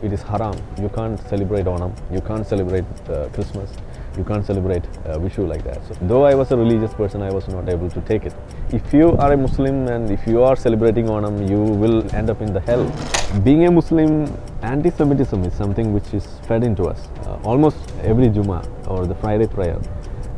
it is haram. You can't celebrate Onam, you can't celebrate Christmas, you can't celebrate Vishu like that. So, though I was a religious person, I was not able to take it. If you are a Muslim and if you are celebrating Onam, you will end up in the hell. Being a Muslim, anti-Semitism is something which is fed into us. Almost every Jummah or the Friday prayer,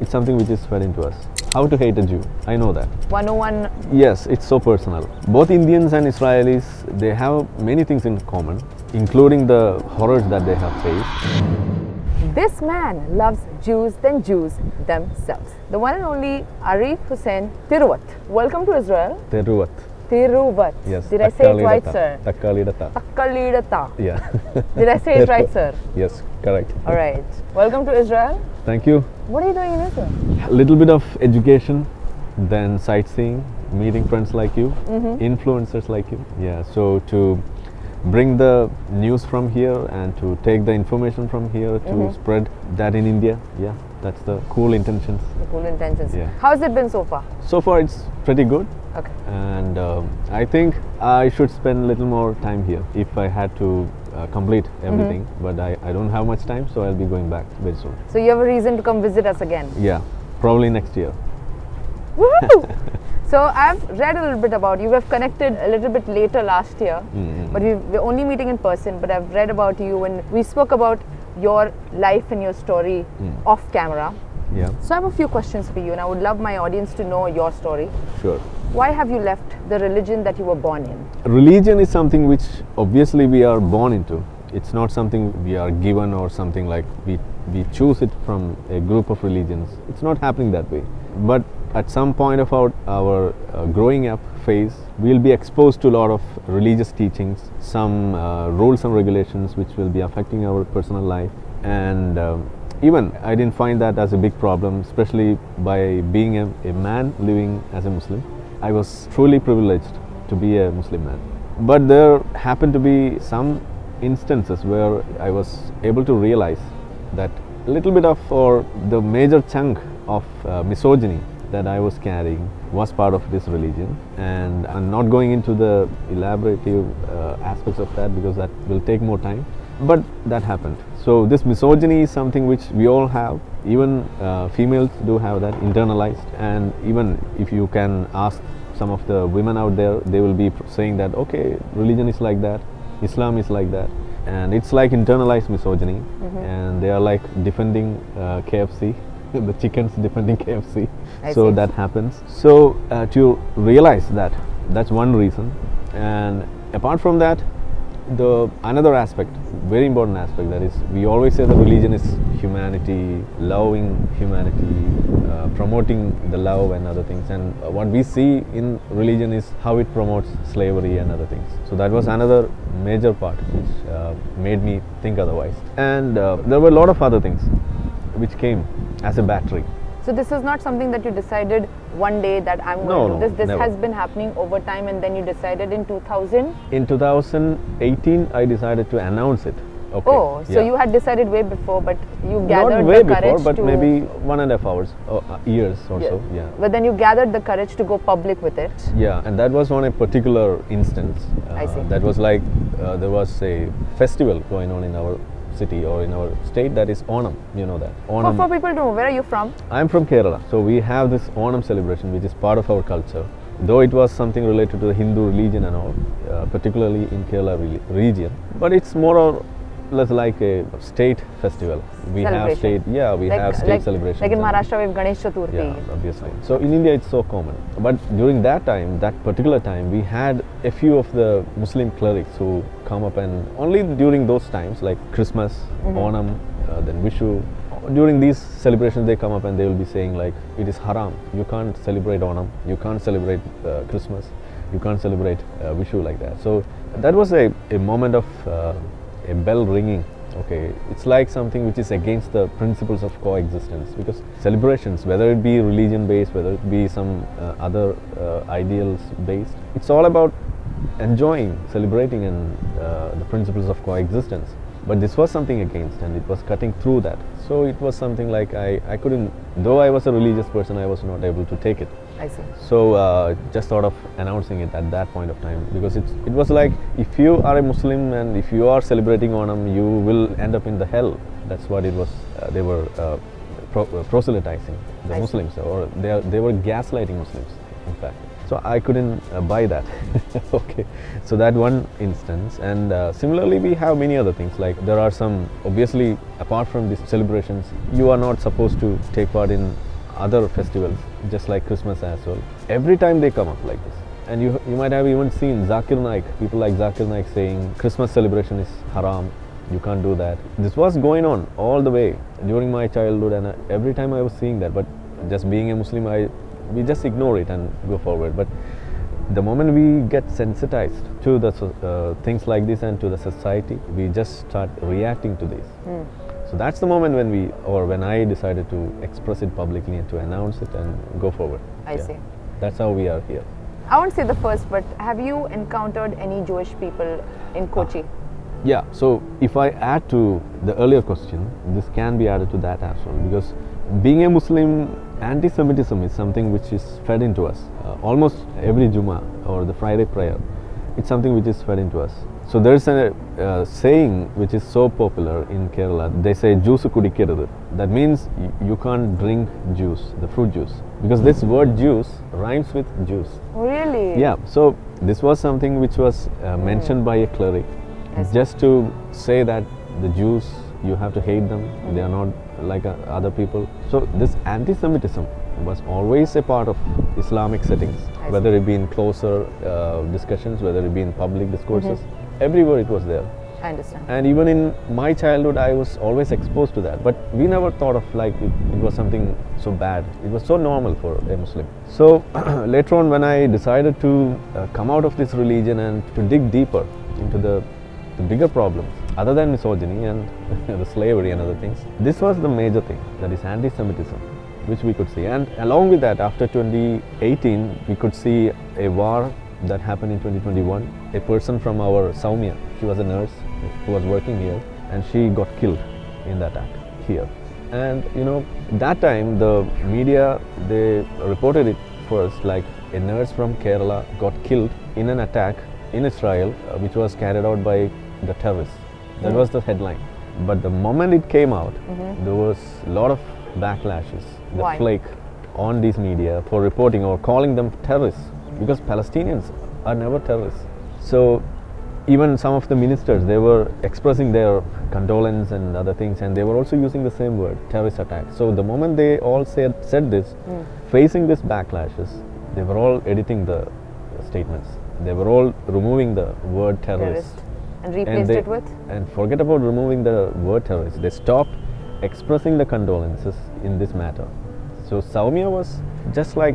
it's something which is fed into us. How to hate a Jew, I know that. 101. Yes, it's so personal. Both Indians and Israelis, they have many things in common, including the horrors that they have faced. This man loves Jews than Jews themselves. The one and only Arif Hussain Tiruvat. Welcome to Israel. Teruvat. Tiruvat. Yes. Did I say it right, sir? Takkalidata. Takkalidata. Yeah. Did I say it right, sir? Yes, correct. All right. Welcome to Israel. Thank you. What are you doing in Israel? A little bit of education, then sightseeing, meeting friends like you, influencers like you. Yeah, so to bring the news from here and to take the information from here to spread that in India. Yeah, that's the cool intentions. The cool intentions. Yeah. How's it been so far? So far it's pretty good. Okay. And I think I should spend a little more time here if I had to complete everything. But I don't have much time, so I'll be going back very soon. So you have a reason to come visit us again? Yeah, probably next year. Woo! So I've read a little bit about you. We've connected a little bit later last year, but we're only meeting in person. But I've read about you and we spoke about your life and your story off camera. Yeah. So I have a few questions for you and I would love my audience to know your story. Sure. Why have you left the religion that you were born in? Religion is something which obviously we are born into. It's not something we are given or something like we choose it from a group of religions. It's not happening that way. But at some point of our growing up phase, we'll be exposed to a lot of religious teachings, some rules and regulations which will be affecting our personal life. And even I didn't find that as a big problem, especially by being a man living as a Muslim. I was truly privileged to be a Muslim man. But there happened to be some instances where I was able to realize that a little bit of, or the major chunk of misogyny that I was carrying was part of this religion. And I'm not going into the elaborative aspects of that because that will take more time. But that happened. So this misogyny is something which we all have. Even females do have that internalized. And even if you can ask some of the women out there, they will be saying that, okay, religion is like that, Islam is like that. And it's like internalized misogyny. And they are like defending KFC. The chickens defending KFC. So that happens. So to realize that, that's one reason. And apart from that, the another aspect, very important aspect, that is, we always say that religion is humanity, loving humanity, promoting the love and other things. And what we see in religion is how it promotes slavery and other things. So that was another major part which made me think otherwise. And there were a lot of other things which came as a battery. So this is not something that you decided one day that I'm going to do this. This never. has been happening over time, and then you decided in 2000? In 2018, I decided to announce it. Okay. Oh, so you had decided way before, but you gathered Not way the courage before, but to... maybe 1.5 hours, years or so, yeah. But then you gathered the courage to go public with it. Yeah, and that was on a particular instance. I see. That was like, there was a festival going on in our city or in our state, that is Onam, you know that. Onam. For people to know, where are you from? I'm from Kerala, so we have this Onam celebration which is part of our culture. Though it was something related to the Hindu religion and all, particularly in Kerala region, but it's more or less like a state festival. We have state, have state celebrations. Like in Maharashtra we have Ganesh Chaturthi. Yeah, obviously. So in India it's so common. But during that time, that particular time, we had a few of the Muslim clerics who come up, and only during those times, like Christmas, Onam, then Vishu, during these celebrations they come up and they will be saying like, it is haram, you can't celebrate Onam, you can't celebrate Christmas, you can't celebrate Vishu like that. So that was a moment of a bell ringing. Okay, it's like something which is against the principles of coexistence, because celebrations, whether it be religion based, whether it be some other ideals based, it's all about enjoying, celebrating, and the principles of coexistence. But this was something against, and it was cutting through that. So it was something like I couldn't, though I was a religious person, I was not able to take it. I see. So just thought of announcing it at that point of time, because it was like, if you are a Muslim and if you are celebrating Onam, you will end up in the hell. That's what it was. They were proselytizing the Muslims, or they were gaslighting Muslims, in fact. So I couldn't buy that. Okay, so that one instance, and similarly we have many other things, like there are some, obviously apart from these celebrations, you are not supposed to take part in other festivals, just like Christmas as well. Every time they come up like this, and you might have even seen Zakir Naik, people like Zakir Naik saying Christmas celebration is haram, you can't do that. This was going on all the way during my childhood, and every time I was seeing that, but just being a Muslim, we just ignore it and go forward. But the moment we get sensitized to the things like this and to the society, we just start reacting to this. So that's the moment when I decided to express it publicly and to announce it and go forward. I see. That's how we are here. I won't say the first, but have you encountered any Jewish people in Kochi? Yeah, so if I add to the earlier question, this can be added to that as well, because being a Muslim, anti-Semitism is something which is fed into us. Almost every Jummah or the Friday prayer, it's something which is fed into us. So there's a saying which is so popular in Kerala. They say juice kudikkeradu. That means you can't drink juice, the fruit juice, because this word juice rhymes with juice. Really? Yeah. So this was something which was mentioned by a cleric, just to say that the Jews, you have to hate them. They are not like other people. So this anti-Semitism was always a part of Islamic settings, whether it be in closer discussions, whether it be in public discourses. Everywhere it was there. I understand. And even in my childhood, I was always exposed to that. But we never thought of like it was something so bad. It was so normal for a Muslim. So later on, when I decided to come out of this religion and to dig deeper into the bigger problems, other than misogyny and the slavery and other things, this was the major thing, that is anti-Semitism, which we could see. And along with that, after 2018, we could see a war that happened in 2021. A person from our Saumya, she was a nurse who was working here, and she got killed in that attack here. And that time the media, they reported it first, like a nurse from Kerala got killed in an attack in Israel, which was carried out by the terrorists. That was the headline. But the moment it came out, there was a lot of backlashes, the flake on these media for reporting or calling them terrorists, because Palestinians are never terrorists. So even some of the ministers, they were expressing their condolence and other things, and they were also using the same word, terrorist attack. So the moment they all said this, facing these backlashes, they were all editing the statements. They were all removing the word terrorist. And replaced it with? And forget about removing the word terrorist. They stopped expressing the condolences in this matter. So Saumya was just like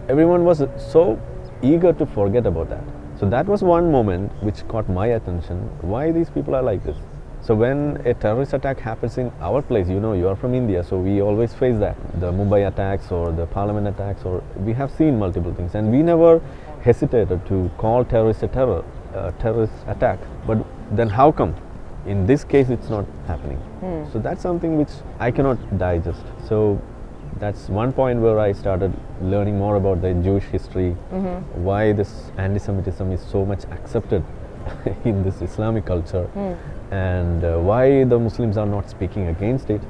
everyone was so eager to forget about that. So that was one moment which caught my attention, why these people are like this. So when a terrorist attack happens in our place, you are from India, so we always face that. The Mumbai attacks or the Parliament attacks, or we have seen multiple things, and we never hesitated to call terrorist a terrorist attack. But then how come in this case it's not happening? So that's something which I cannot digest. So that's one point where I started learning more about the Jewish history, why this anti-Semitism is so much accepted in this Islamic culture, and why the Muslims are not speaking against it,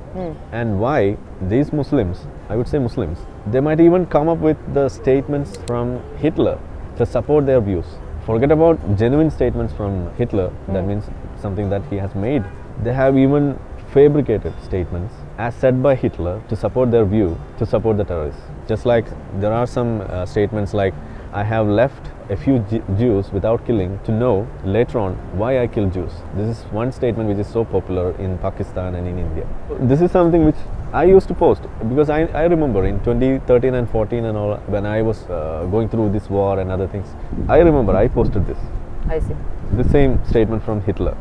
and why these Muslims, I would say Muslims, they might even come up with the statements from Hitler to support their views. Forget about genuine statements from Hitler, that means something that he has made. They have even fabricated statements as said by Hitler to support their view, to support the terrorists. Just like there are some statements like, I have left a few Jews without killing to know later on why I killed Jews. This is one statement which is so popular in Pakistan and in India. This is something which I used to post, because I remember in 2013 and 14 and all, when I was going through this war and other things, I remember I posted this. I see. The same statement from Hitler.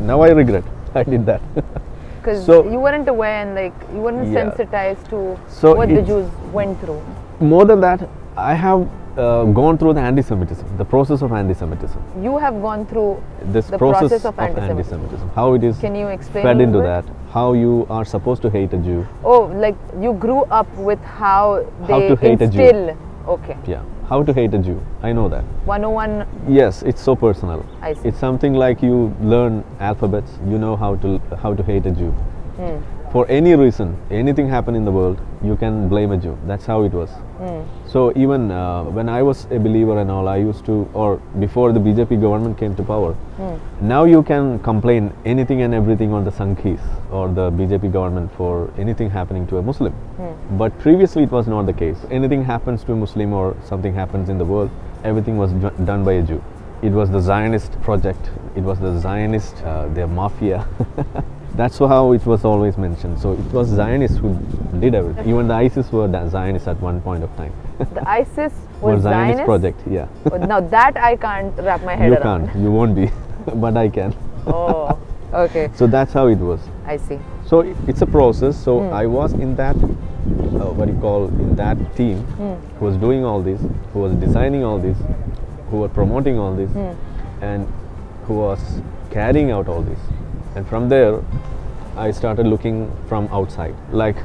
Now I regret I did that. Because you weren't aware and you weren't sensitized to what the Jews went through. More than that, I have gone through the anti-Semitism, the process of anti-Semitism. You have gone through This the process of anti-Semitism. how it is Can you explain fed a into little bit? that, how you are supposed to hate a Jew. Oh, like you grew up with how they to hate a Jew. instill. Okay. Yeah, how to hate a Jew. I know that. 101. Yes, it's so personal. I see. It's something like you learn alphabets. You know how to hate a Jew. For any reason, anything happen in the world, you can blame a Jew. That's how it was. So even when I was a believer and all, I used to, or before the BJP government came to power, now you can complain anything and everything on the Sanghis or the BJP government for anything happening to a Muslim. But previously it was not the case. Anything happens to a Muslim or something happens in the world, everything was done by a Jew. It was the Zionist project. It was the Zionist, their mafia. That's how it was always mentioned. So it was Zionists who did everything. Even the ISIS were Zionists at one point of time. The ISIS was Zionist project, yeah. Now that I can't wrap my head You around. can't, you won't be, but I can. Oh, okay. So that's how it was. I see. So it's a process. So I was in that, in that team who was doing all this, who was designing all this, who were promoting all this, and who was carrying out all this. And from there, I started looking from outside, like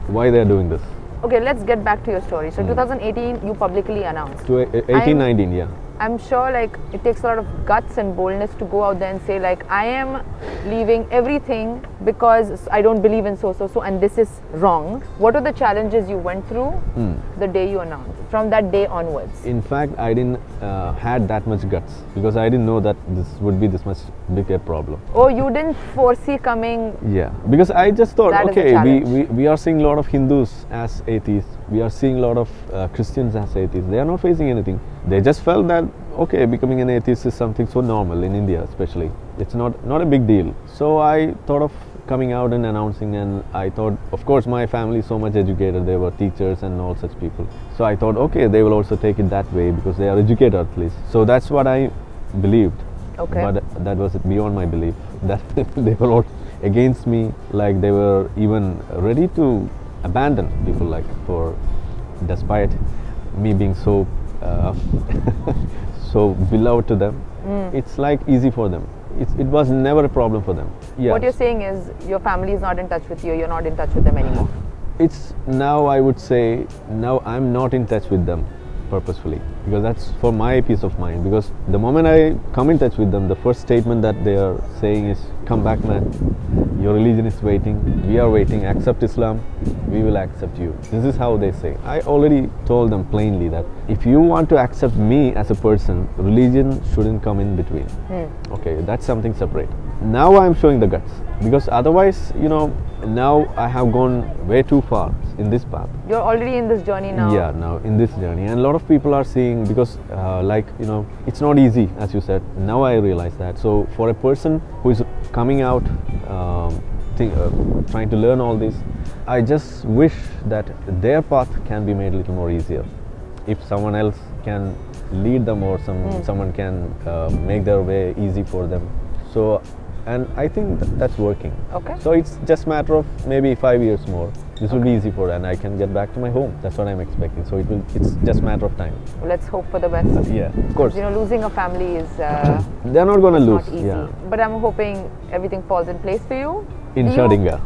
why they are doing this. Okay, let's get back to your story. So 2018, you publicly announced. 19, yeah. I'm sure like it takes a lot of guts and boldness to go out there and say like I am leaving everything because I don't believe in so and this is wrong. What are the challenges you went through the day you announced, from that day onwards? In fact, I didn't had that much guts because I didn't know that this would be this much bigger problem. Oh, you didn't foresee coming? Yeah, because I just thought, That is a okay, challenge. we are seeing a lot of Hindus as atheists. We are seeing a lot of Christians as atheists. They are not facing anything. They just felt that, okay, becoming an atheist is something so normal in India especially. It's not a big deal. So I thought of coming out and announcing, and I thought, of course, my family is so much educated. They were teachers and all such people. So I thought, okay, they will also take it that way because they are educated at least. So that's what I believed. Okay. But that was beyond my belief. That they were all against me, like they were even ready to abandon people, like despite me being so so beloved to them. It's like easy for them. It was never a problem for them. Yes. What you're saying is your family is not in touch with you, you're not in touch with them anymore. It's now, I would say, now I'm not in touch with them purposefully, because that's for my peace of mind. Because the moment I come in touch with them, the first statement that they are saying is, come back, man, your religion is waiting, we are waiting, accept Islam, we will accept you. This is how they say. I already told them plainly that if you want to accept me as a person, religion shouldn't come in between. Okay, that's something separate. Now I'm showing the guts, because otherwise, now I have gone way too far in this path. You're already in this journey now. Yeah, now in this journey, and a lot of people are seeing, because it's not easy, as you said. Now I realize that. So for a person who is coming out, trying to learn all this, I just wish that their path can be made a little more easier. If someone else can lead them, or someone can make their way easy for them. So, and I think that's working. Okay. So it's just a matter of maybe 5 years more. This will be easy for, and I can get back to my home. That's what I'm expecting. So it's just a matter of time. Let's hope for the best. Yeah, of course. Losing a family is they're not going to lose. not easy. Yeah. But I'm hoping everything falls in place for you. In Shadinga.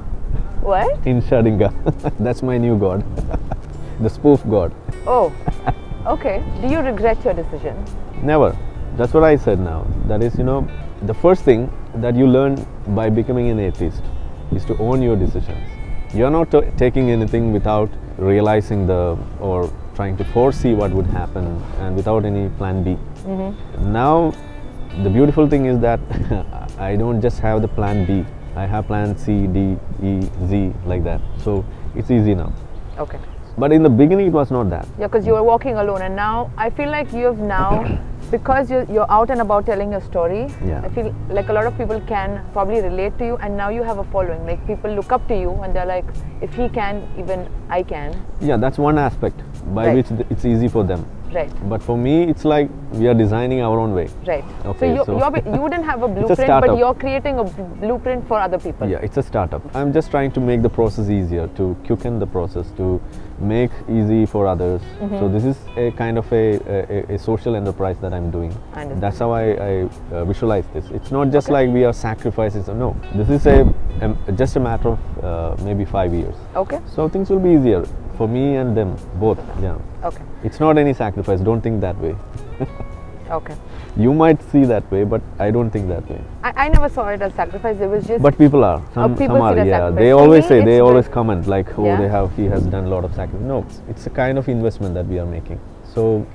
What? In Shadinga. That's my new god. The spoof god. Oh, okay. Do you regret your decision? Never. That's what I said now. That is, the first thing that you learn by becoming an atheist is to own your decisions. You're not taking anything without realizing or trying to foresee what would happen, and without any plan B. Now, the beautiful thing is that I don't just have the plan B. I have plan C, D, E, Z, like that. So it's easy now. Okay. But in the beginning, it was not that. Yeah, because you were walking alone, and now I feel like you have now, because you're out and about telling your story. Yeah. I feel like a lot of people can probably relate to you, and now you have a following. Like people look up to you, and they're like, if he can, even I can. Yeah, that's one aspect by Right. which it's easy for them. Right. But for me, it's like we are designing our own way. Right. Okay, so you wouldn't have a blueprint, but startup. you're creating a blueprint for other people. Yeah, it's a startup. I'm just trying to make the process easier, to quicken the process, to make easy for others. So this is a kind of a social enterprise that I'm doing. I understand. That's how I visualize this. It's not just like we are sacrificing. So no, this is just a matter of maybe 5 years. Okay. So things will be easier for me and them both. Yeah. Okay. It's not any sacrifice. Don't think that way. Okay. You might see that way, but I don't think that way. I never saw it as sacrifice. It was just. But people are. Some people are. see it as Yeah. sacrifice. They For always me, say. They it's always the- comment like, "Oh, Yeah. he has done a lot of sacrifice." No, it's a kind of investment that we are making. So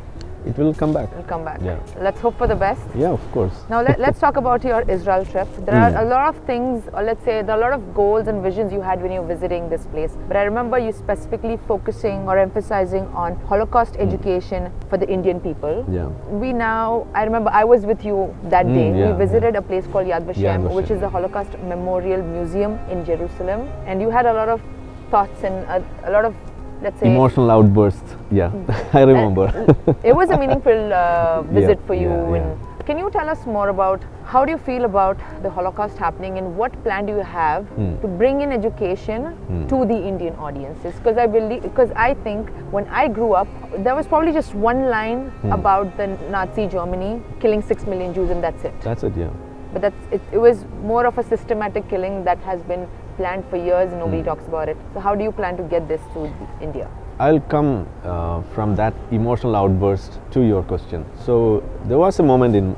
it will come back. Will come back. Yeah. Let's hope for the best. Yeah, of course. Now let's talk about your Israel trip. There are a lot of things, or let's say there are a lot of goals and visions you had when you were visiting this place. But I remember you specifically focusing or emphasizing on Holocaust education for the Indian people. Yeah. I remember I was with you that day. yeah, We visited a place called Yad Yad Vashem, Vashem, which is the Holocaust Memorial Museum in Jerusalem. And you had a lot of thoughts and a lot of, let's say, Emotional outbursts. Yeah, I remember. it was a meaningful visit for you. yeah. And can you tell us more about how do you feel about the Holocaust happening and what plan do you have to bring in education to the Indian audiences? Because I think when I grew up, there was probably just one line about the Nazi Germany killing 6 million Jews and that's it. That's it. Yeah. But it was more of a systematic killing that has been planned for years and nobody talks about it. So how do you plan to get this to India? I'll come from that emotional outburst to your question. So there was a moment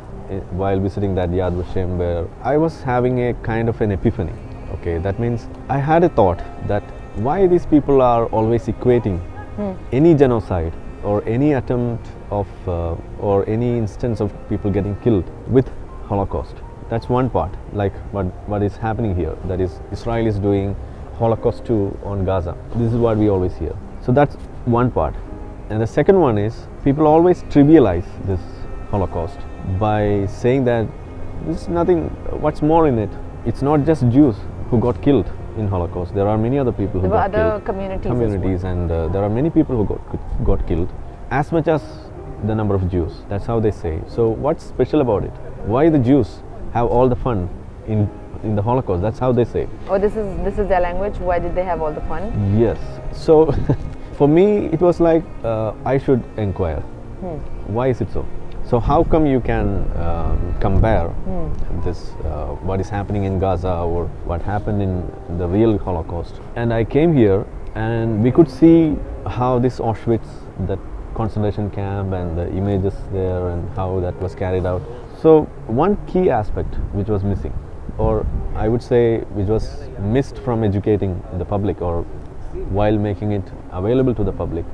while visiting that Yad Vashem where I was having a kind of an epiphany. Okay, that means I had a thought that why these people are always equating any genocide or any attempt of or any instance of people getting killed with Holocaust. That's one part, like what is happening here. That is, Israel is doing Holocaust 2 on Gaza. This is what we always hear. So that's one part. And the second one is people always trivialize this Holocaust by saying that there's nothing, what's more in it? It's not just Jews who got killed in Holocaust. There are many other people who There were got other killed. communities as well. And there are many people who got killed, as much as the number of Jews. That's how they say. So what's special about it? Why the Jews have all the fun in the Holocaust? That's how they say. Oh, this is their language. Why did they have all the fun? Yes. So for me, it was like I should inquire. Why is it so? So how come you can compare this what is happening in Gaza or what happened in the real Holocaust? And I came here and we could see how this Auschwitz, that concentration camp, and the images there and how that was carried out. So one key aspect which was missing, or I would say which was missed from educating the public or while making it available to the public,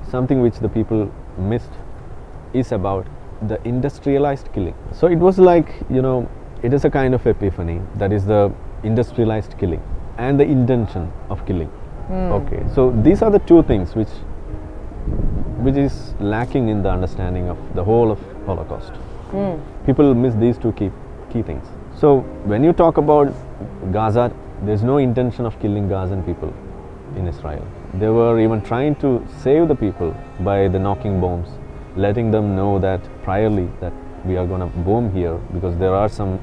something which the people missed is about the industrialized killing. So it was like, it is a kind of epiphany, that is the industrialized killing and the intention of killing. Okay, so these are the two things which is lacking in the understanding of the whole of Holocaust. People miss these two key things. So when you talk about Gaza, there's no intention of killing Gazan people in Israel. They were even trying to save the people by the knocking bombs, letting them know that priorly that we are going to bomb here because there are some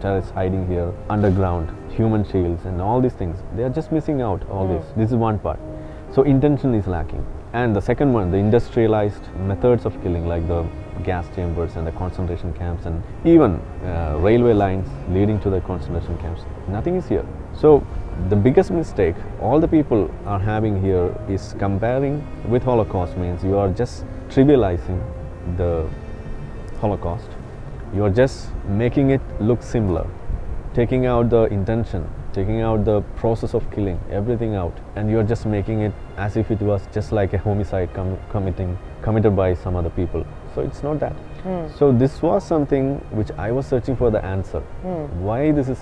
terrorists hiding here underground, human shields and all these things. They are just missing out all this. This is one part. So intention is lacking. And the second one, the industrialized methods of killing, like the gas chambers and the concentration camps and even railway lines leading to the concentration camps. Nothing is here. So the biggest mistake all the people are having here is comparing with Holocaust. Means you are just trivializing the Holocaust. You are just making it look similar, taking out the intention, taking out the process of killing, everything out, and you are just making it as if it was just like a homicide committed by some other people. So it's not that. So this was something which I was searching for the answer. Why this is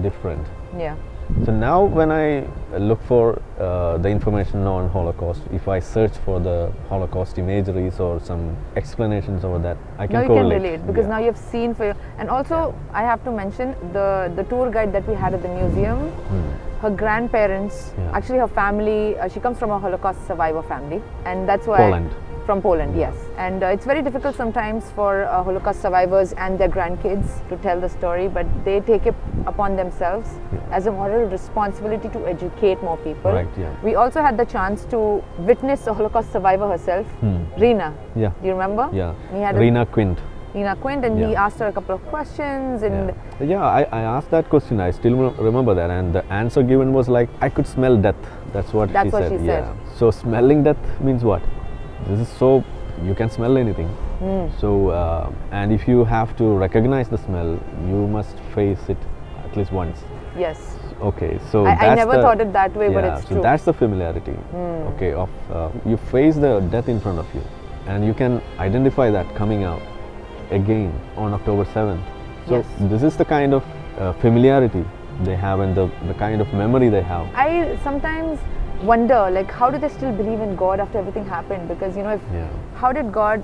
different? Yeah. So now when I look for the information on Holocaust, if I search for the Holocaust imageries or some explanations over that, I can correlate. Now you can relate because now you've seen and also I have to mention the tour guide that we had at the museum. Her grandparents, actually her family, she comes from a Holocaust survivor family, and that's why From Poland, yes. And it's very difficult sometimes for Holocaust survivors and their grandkids to tell the story, but they take it upon themselves as a moral responsibility to educate more people. Right, yeah. We also had the chance to witness a Holocaust survivor herself, Rina. Yeah. Do you remember? Yeah. We had Rina Quint. Rina Quint, and we asked her a couple of questions. And I asked that question. I still remember that, and the answer given was like, I could smell death. That's what she said. Yeah. So smelling death means what? This is so you can smell anything. So and if you have to recognize the smell, you must face it at least once. Yes. Okay, so I never thought it that way, but it's so true. that's the familiarity. Okay, of you face the death in front of you, and you can identify that coming out again on October 7th. So this is the kind of familiarity they have, and the kind of memory they have. I sometimes wonder, like, how do they still believe in God after everything happened? Because how did God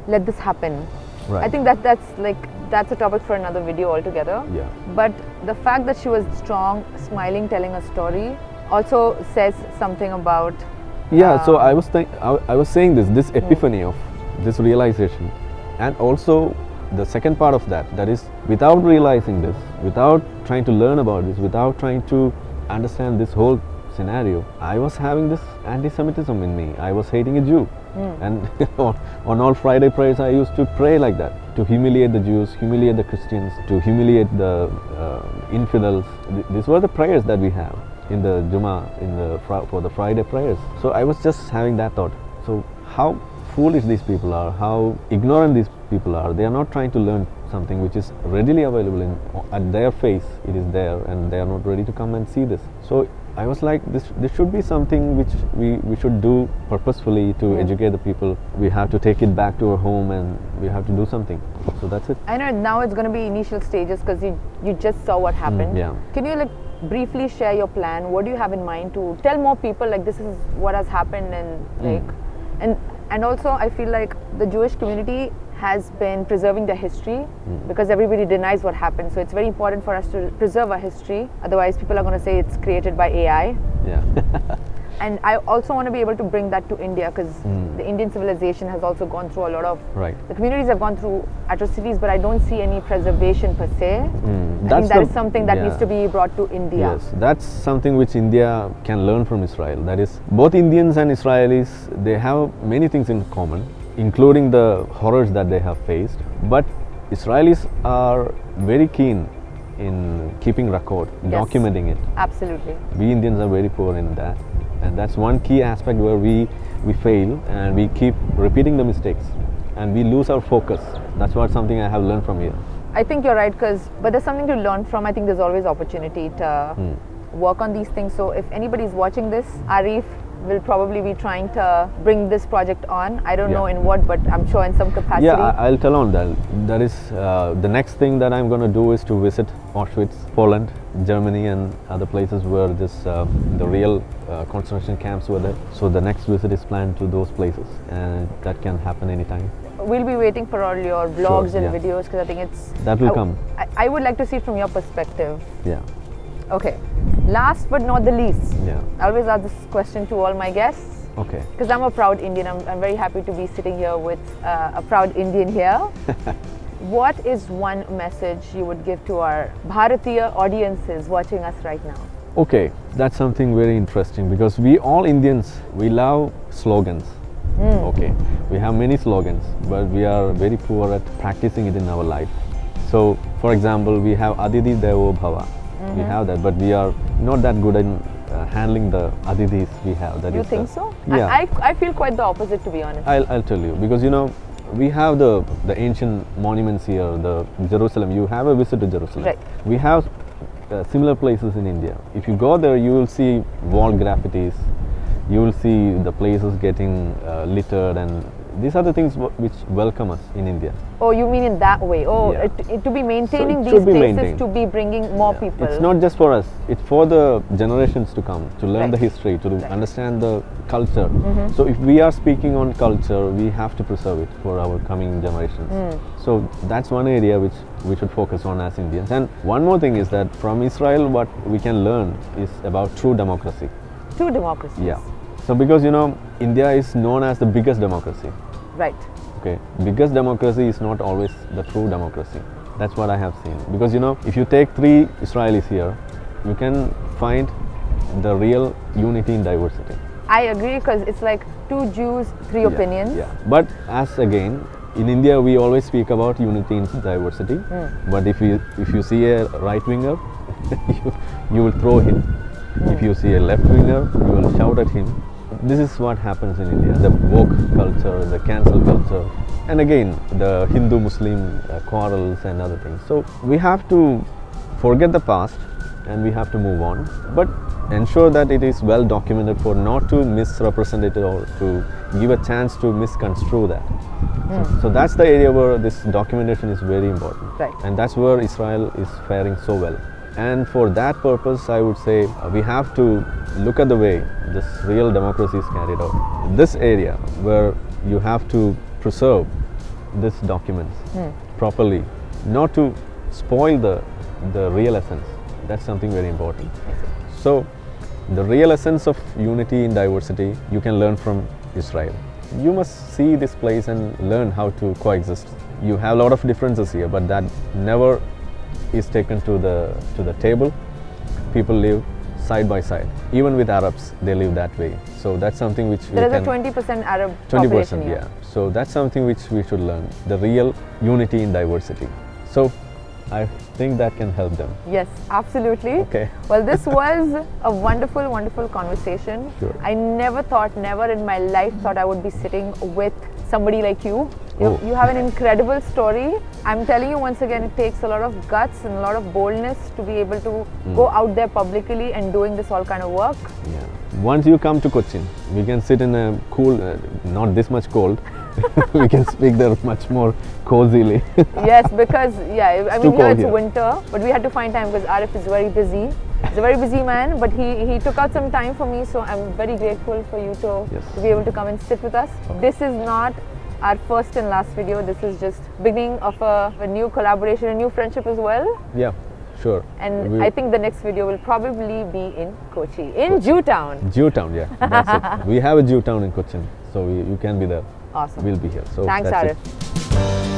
let this happen? Right. I think that's a topic for another video altogether. Yeah. But the fact that she was strong, smiling, telling a story also says something about. So I was saying this epiphany of this realization, and also the second part of that is without realizing this, without trying to learn about this, without trying to understand this whole scenario, I was having this anti-Semitism in me. I was hating a Jew. And on all Friday prayers I used to pray like that, to humiliate the Jews, humiliate the Christians, to humiliate the infidels. These were the prayers that we have in the Juma, for the Friday prayers. So I was just having that thought. So how foolish these people are, how ignorant these people are. They are not trying to learn something which is readily available at their face. It is there, and they are not ready to come and see this. So I was like, this should be something which we should do purposefully to educate the people. We have to take it back to our home, and we have to do something. So that's it. I know now it's going to be initial stages because you just saw what happened. Can you briefly share your plan? What do you have in mind to tell more people this is what has happened, and and also I feel like the Jewish community has been preserving their history because everybody denies what happened. So it's very important for us to preserve our history. Otherwise, people are going to say it's created by AI. Yeah. And I also want to be able to bring that to India because the Indian civilization has also gone through a lot of. Right. The communities have gone through atrocities, but I don't see any preservation per se. I think that is something that needs to be brought to India. Yes, that's something which India can learn from Israel. That is, both Indians and Israelis, they have many things in common, including the horrors that they have faced. But Israelis are very keen in keeping record, documenting it. Absolutely. We Indians are very poor in that. And that's one key aspect where we fail, and we keep repeating the mistakes, and we lose our focus. That's something I have learned from here. I think you're right, but there's something to learn from. I think there's always opportunity to work on these things. So if anybody's watching this, Arif will probably be trying to bring this project on. I don't know in what, but I'm sure in some capacity. Yeah, I'll tell on that. That is the next thing that I'm going to do is to visit Auschwitz, Poland, Germany, and other places where the real concentration camps were there. So the next visit is planned to those places, and that can happen anytime. We'll be waiting for all your vlogs and videos because I think that will come. I would like to see it from your perspective. Yeah. Okay. Last but not the least, I always ask this question to all my guests. Okay. Because I'm a proud Indian. I'm very happy to be sitting here with a proud Indian here. What is one message you would give to our Bharatiya audiences watching us right now? Okay, that's something very interesting because we all Indians, we love slogans. Okay, we have many slogans, but we are very poor at practicing it in our life. So, for example, we have Aditi Devo Bhava. We have that, but we are not that good in handling the Adithis we have. You think so? Yeah. I feel quite the opposite, to be honest. I'll tell you, because we have the ancient monuments here, the Jerusalem. You have a visit to Jerusalem. Right. We have similar places in India. If you go there, you will see wall graffitis. You will see the places getting littered, and these are the things which welcome us in India. Oh, you mean in that way? Oh, to be maintaining these places, to be bringing more people. It's not just for us, it's for the generations to come, to learn the history, to understand the culture. So if we are speaking on culture, we have to preserve it for our coming generations. So that's one area which we should focus on as Indians. And one more thing is that from Israel, what we can learn is about true democracy. True democracy. Yeah. So because India is known as the biggest democracy. Right. Okay, biggest democracy is not always the true democracy. That's what I have seen. Because if you take 3 Israelis here, you can find the real unity in diversity. I agree, because it's like 2 Jews, 3 opinions. Yeah. But as again, in India we always speak about unity in diversity. But if you see a right winger, you will throw him. If you see a left winger, you will shout at him. This is what happens in India. The woke culture, the cancel culture, and again the Hindu-Muslim quarrels and other things. So we have to forget the past and we have to move on, but ensure that it is well documented for not to misrepresent it or to give a chance to misconstrue that. So that's the area where this documentation is very important. Right. And that's where Israel is faring so well. And for that purpose, I would say we have to look at the way this real democracy is carried out. This area where you have to preserve these documents properly, not to spoil the real essence. That's something very important. So the real essence of unity in diversity you can learn from Israel. You must see this place and learn how to coexist. You have a lot of differences here, but that never is taken to the table. People live side by side. Even with Arabs, they live that way. So that's something which there is a 20% Arab population 20%, here. yeah. So that's something which we should learn. The real unity in diversity. So I think that can help them. Yes, absolutely. Okay. Well, this was a wonderful, wonderful conversation. Sure. I never in my life thought I would be sitting with somebody like you. You have an incredible story. I'm telling you once again, it takes a lot of guts and a lot of boldness to be able to go out there publicly and doing this all kind of work. Yeah. Once you come to Cochin, we can sit in a cool, not this much cold. We can speak there much more cozily. Yes, because I mean here it's here. winter, but we had to find time because Arif is very busy. He's a very busy man, but he took out some time for me, so I'm very grateful for you to be able to come and sit with us. This is not our first and last video. This is just beginning of a new collaboration, a new friendship as well. Yeah, sure. And I think the next video will probably be in Kochi, in Jewtown. Jewtown, yeah, that's it. We have a Jewtown in Cochin, so you can be there. Awesome. We'll be here. So thanks, that's Arif. it.